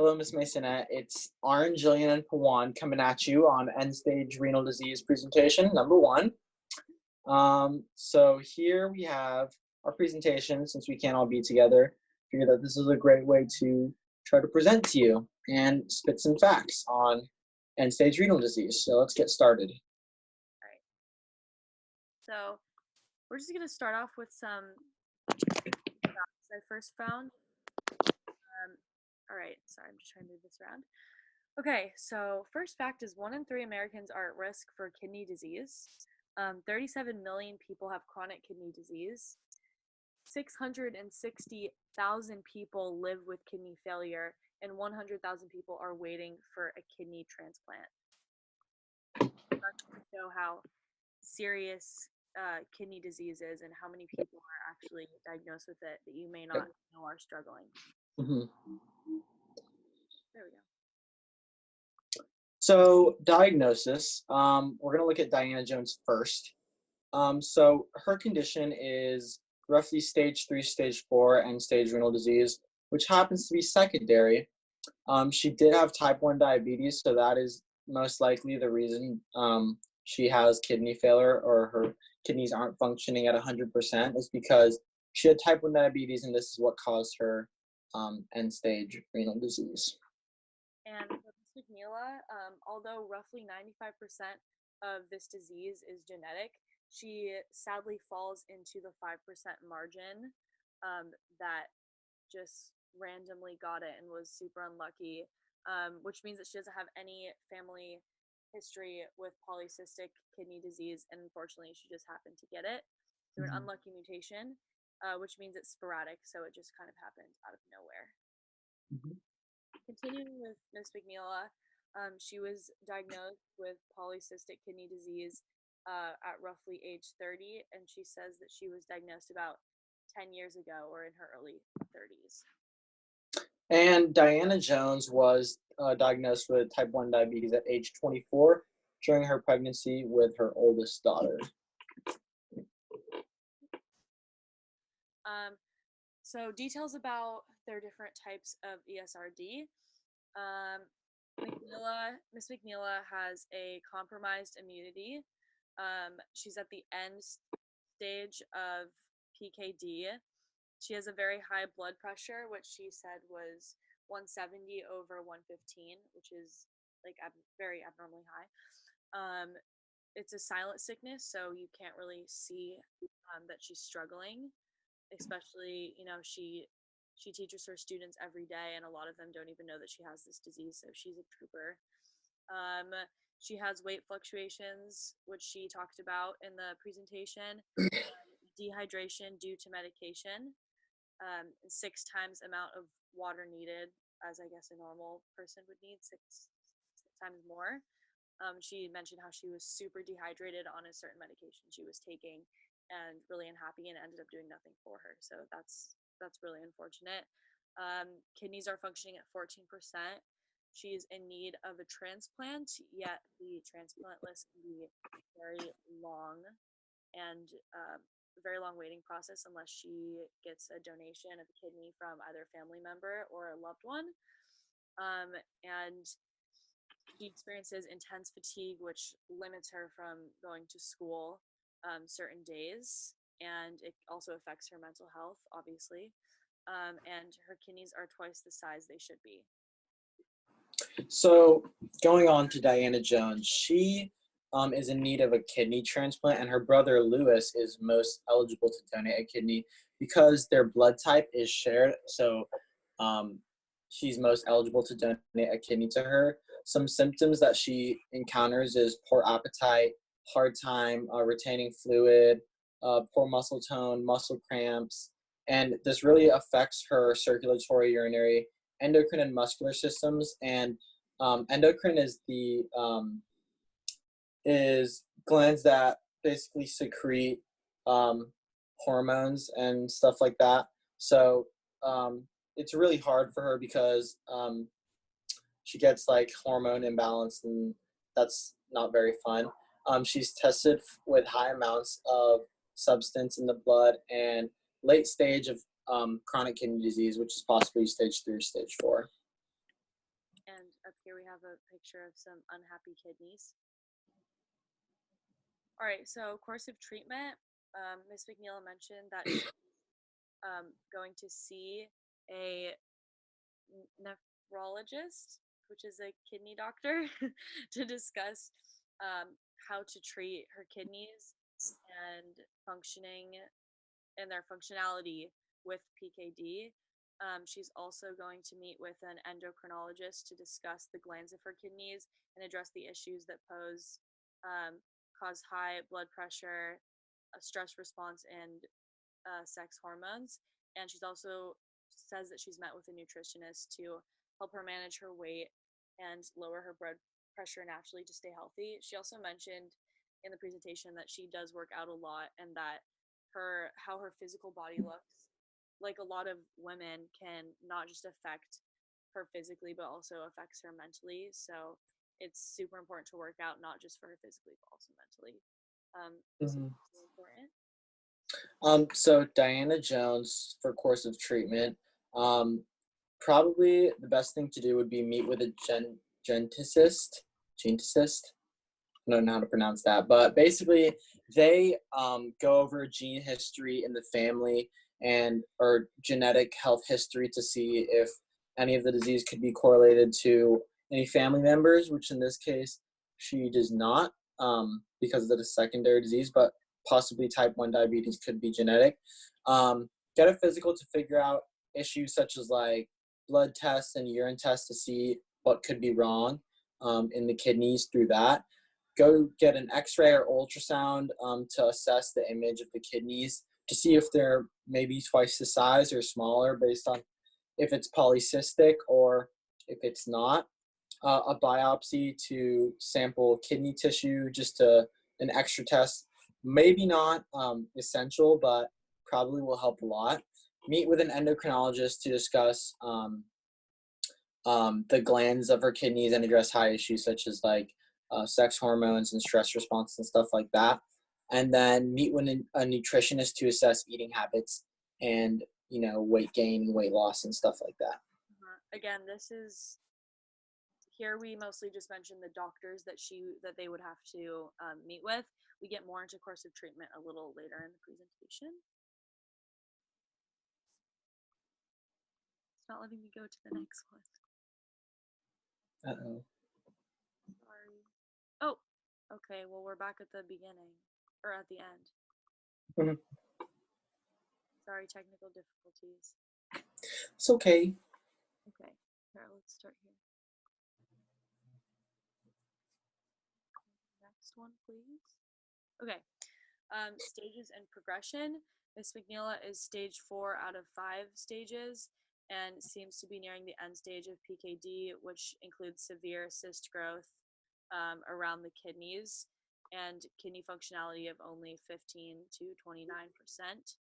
Hello, Miss Masonette. It's Aaron, Jillian, and Pawan coming at you on end-stage renal disease presentation number 1. So here we have our presentation. Since we can't all be together, figure that this is a great way to try to present to you and spit some facts on end-stage renal disease. So let's get started. All right. So we're just going to start off with some facts I first found. All right, sorry, I'm just trying to move this around. Okay, so first fact is 1 in 3 Americans are at risk for kidney disease. 37 million people have chronic kidney disease. 660,000 people live with kidney failure, and 100,000 people are waiting for a kidney transplant. That's to show how serious kidney disease is and how many people are actually diagnosed with it that you may not know are struggling. Mm-hmm. There we go. So diagnosis, we're going to look at Diana Jones first. So her condition is roughly stage 3, stage 4 end-stage renal disease, which happens to be secondary. She did have type 1 diabetes, so that is most likely the reason she has kidney failure or her kidneys aren't functioning at 100% is because she had type 1 diabetes, and this is what caused her end-stage renal disease. And for Miss McNeela, although roughly 95% of this disease is genetic, she sadly falls into the 5% margin that just randomly got it and was super unlucky, which means that she doesn't have any family history with polycystic kidney disease, and unfortunately she just happened to get it through an unlucky mutation, which means it's sporadic, so it just kind of happened out of nowhere. Continuing with Miss McNeela, she was diagnosed with polycystic kidney disease at roughly age 30, and she says that she was diagnosed about 10 years ago or in her early 30s. And Diana Jones was diagnosed with type 1 diabetes at age 24 during her pregnancy with her oldest daughter. So details about their different types of ESRD. Miss McNeela has a compromised immunity. She's at the end stage of PKD. She has a very high blood pressure, which she said was 170 over 115, which is like very abnormally high. It's a silent sickness, so you can't really see that she's struggling. Especially, she teaches her students every day, and a lot of them don't even know that she has this disease, so she's a trooper. She has weight fluctuations, which she talked about in the presentation, dehydration due to medication, 6 times amount of water needed, as I guess a normal person would need, six times more. She mentioned how she was super dehydrated on a certain medication she was taking, and really unhappy, and ended up doing nothing for her. So that's really unfortunate. Kidneys are functioning at 14%. She's in need of a transplant, yet the transplant list can be very long and very long waiting process unless she gets a donation of a kidney from either a family member or a loved one. And she experiences intense fatigue, which limits her from going to school certain days, and it also affects her mental health, obviously. And her kidneys are twice the size they should be. So going on to Diana Jones, she is in need of a kidney transplant, and her brother Lewis is most eligible to donate a kidney because their blood type is shared. So she's most eligible to donate a kidney to her. Some symptoms that she encounters is poor appetite, hard time retaining fluid, poor muscle tone, muscle cramps, and this really affects her circulatory, urinary, endocrine, and muscular systems. And endocrine is glands that basically secrete hormones and stuff like that. So it's really hard for her because she gets like hormone imbalance, and that's not very fun. She's tested with high amounts of substance in the blood and late stage of chronic kidney disease, which is possibly stage 3 or stage 4. Here we have a picture of some unhappy kidneys. All right, so course of treatment. Ms. McNeil mentioned that she's going to see a nephrologist, which is a kidney doctor, to discuss how to treat her kidneys and their functionality with PKD. She's also going to meet with an endocrinologist to discuss the glands of her kidneys and address the issues that cause high blood pressure, a stress response, and sex hormones. And she's also says that she's met with a nutritionist to help her manage her weight and lower her blood pressure naturally to stay healthy. She also mentioned in the presentation that she does work out a lot, and that how her physical body looks, like a lot of women, can not just affect her physically but also affects her mentally. So it's super important to work out, not just for her physically but also mentally. This is important. So Diana Jones, for course of treatment, probably the best thing to do would be meet with a geneticist. I don't know how to pronounce that, but basically they go over gene history in the family or genetic health history to see if any of the disease could be correlated to any family members, which in this case she does not, because of the secondary disease, but possibly type 1 diabetes could be genetic. Get a physical to figure out issues such as like blood tests and urine tests to see what could be wrong in the kidneys through that. Go get an x-ray or ultrasound to assess the image of the kidneys to see if they're maybe twice the size or smaller based on if it's polycystic or if it's not. A biopsy to sample kidney tissue, just an extra test. Maybe not essential, but probably will help a lot. Meet with an endocrinologist to discuss the glands of her kidneys and address high issues such as like sex hormones and stress response and stuff like that. And then meet with a nutritionist to assess eating habits and, weight gain and weight loss and stuff like that. Again, here we mostly just mentioned the doctors that they would have to meet with. We get more into course of treatment a little later in the presentation. It's not letting me go to the next one. Uh-oh. Sorry. Oh, okay. Well, we're back at the beginning, or at the end. Mm-hmm. Sorry, technical difficulties. It's okay. Okay, here, let's start here. Next one, please. Okay, stages and progression. Miss McNeil is stage 4 out of 5 stages and seems to be nearing the end stage of PKD, which includes severe cyst growth around the kidneys and kidney functionality of only 15 to 29%.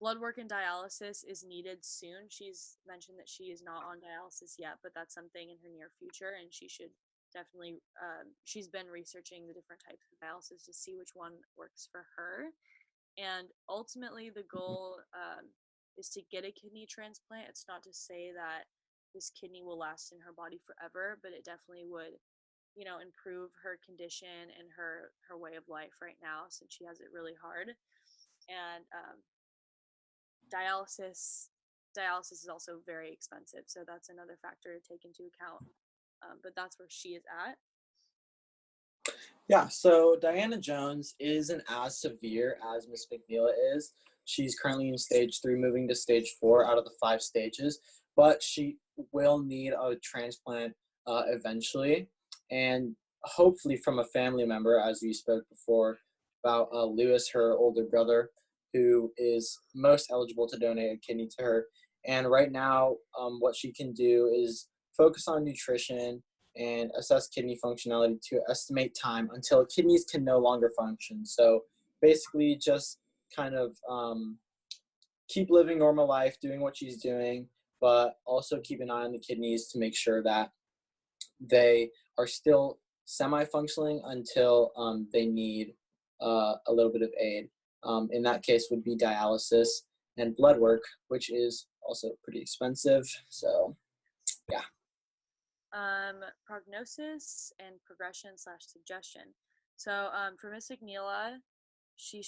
Blood work and dialysis is needed soon. She's mentioned that she is not on dialysis yet, but that's something in her near future, and she should definitely, she's been researching the different types of dialysis to see which one works for her. And ultimately, the goal is to get a kidney transplant. It's not to say that this kidney will last in her body forever, but it definitely would, improve her condition and her way of life right now, since she has it really hard. And dialysis is also very expensive, so that's another factor to take into account. But that's where she is at. Yeah, so Diana Jones isn't as severe as Miss McNeil is. She's currently in stage 3, moving to stage 4 out of the 5 stages, but she will need a transplant eventually, and hopefully from a family member, as we spoke before about Lewis, her older brother, who is most eligible to donate a kidney to her. And right now, what she can do is focus on nutrition and assess kidney functionality to estimate time until kidneys can no longer function. So basically just kind of keep living normal life, doing what she's doing, but also keep an eye on the kidneys to make sure that they are still semi-functioning until they need a little bit of aid. In that case would be dialysis and blood work, which is also pretty expensive. So, yeah. Prognosis and progression/suggestion. So for Miss McNeela, she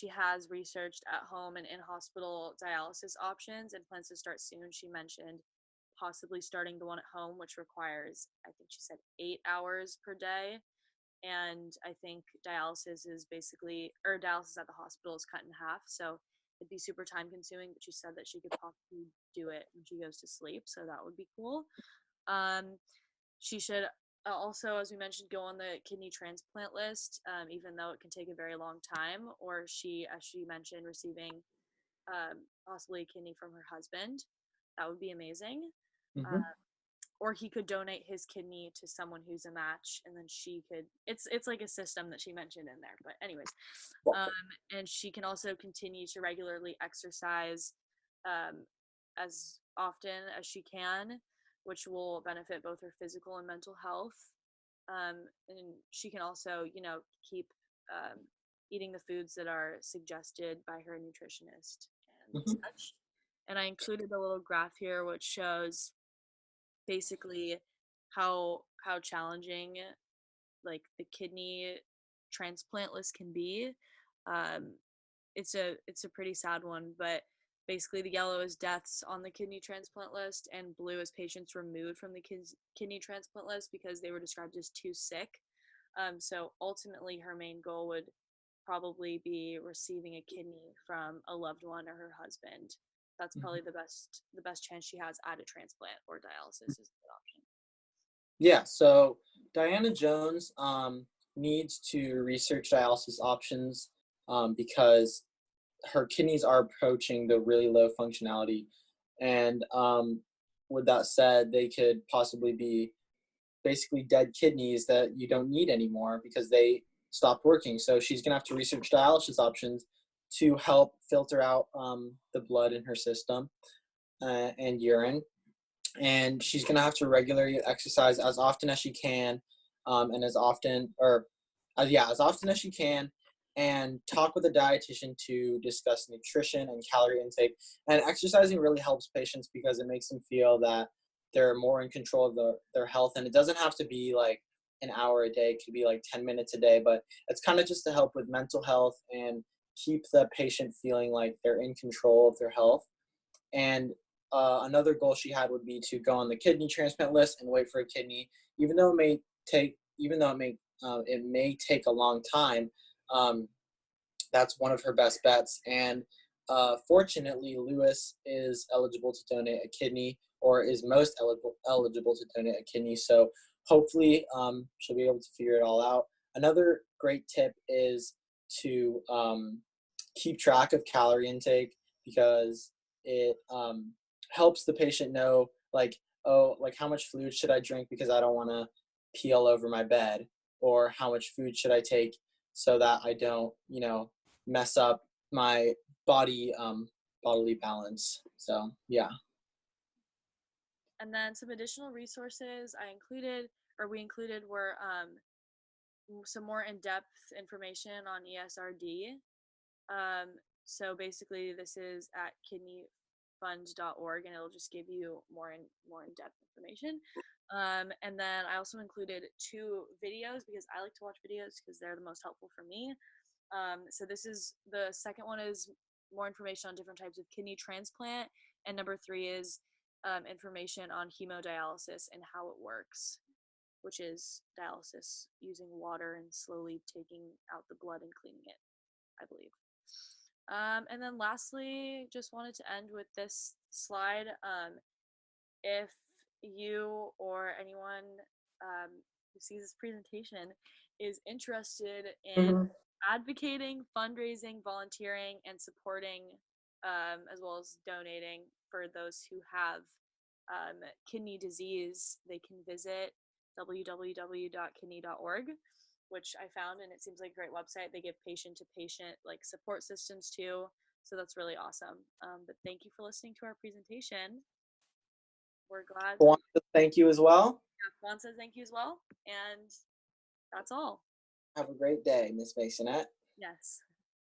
has researched at home and in hospital dialysis options and plans to start soon. She mentioned possibly starting the one at home, which requires, I think she said, 8 hours per day. And I think dialysis at the hospital is cut in half. So it'd be super time consuming, but she said that she could possibly do it when she goes to sleep. So that would be cool. Um, she should also, as we mentioned, go on the kidney transplant list, even though it can take a very long time. Or as she mentioned, receiving possibly a kidney from her husband. That would be amazing. Mm-hmm. Uh, or he could donate his kidney to someone who's a match, and then she could. It's like a system that she mentioned in there. But anyways, um, and she can also continue to regularly exercise um, as often as she can, which will benefit both her physical and mental health. And she can also, keep um, eating the foods that are suggested by her nutritionist and Mm-hmm. such. And I included a little graph here which shows basically how challenging like the kidney transplant list can be. Um, it's a pretty sad one, but basically the yellow is deaths on the kidney transplant list, and blue is patients removed from the kidney transplant list because they were described as too sick. So ultimately, her main goal would probably be receiving a kidney from a loved one or her husband. That's probably the best chance she has at a transplant, or dialysis is a good option. Yeah, so Diana Jones needs to research dialysis options because her kidneys are approaching the really low functionality. And with that said, they could possibly be basically dead kidneys that you don't need anymore because they stopped working. So she's going to have to research dialysis options to help filter out the blood in her system and urine. And she's going to have to regularly exercise as often as she can, and as often, or as often as she can, and talk with a dietitian to discuss nutrition and calorie intake. And exercising really helps patients because it makes them feel that they're more in control of their health. And it doesn't have to be like an hour a day, it could be like 10 minutes a day, but it's kind of just to help with mental health and keep the patient feeling like they're in control of their health. And another goal she had would be to go on the kidney transplant list and wait for a kidney, even though it may take a long time. Um, that's one of her best bets. And fortunately, Lewis is eligible to donate a kidney, or is most eligible to donate a kidney. So hopefully, she'll be able to figure it all out. Another great tip is to keep track of calorie intake, because it helps the patient know, like, oh, like, how much fluid should I drink because I don't want to pee all over my bed, or how much food should I take so that I don't, mess up my bodily balance. So yeah. And then some additional resources we included were some more in-depth information on ESRD. So basically, this is at kidneyfund.org, and it'll just give you more in-depth information. And then I also included 2 videos because I like to watch videos because they're the most helpful for me. So the second one is more information on different types of kidney transplant, and number 3 is information on hemodialysis and how it works, which is dialysis using water and slowly taking out the blood and cleaning it, I believe. And then lastly, just wanted to end with this slide. If you or anyone who sees this presentation is interested in Mm-hmm. advocating, fundraising, volunteering, and supporting, as well as donating for those who have kidney disease, they can visit www.kidney.org, which I found, and it seems like a great website. They give patient-to-patient like support systems too, so that's really awesome. But thank you for listening to our presentation. We're glad. Juan, thank you as well. Juan says thank you as well, and that's all. Have a great day, Miss Masonette. Yes.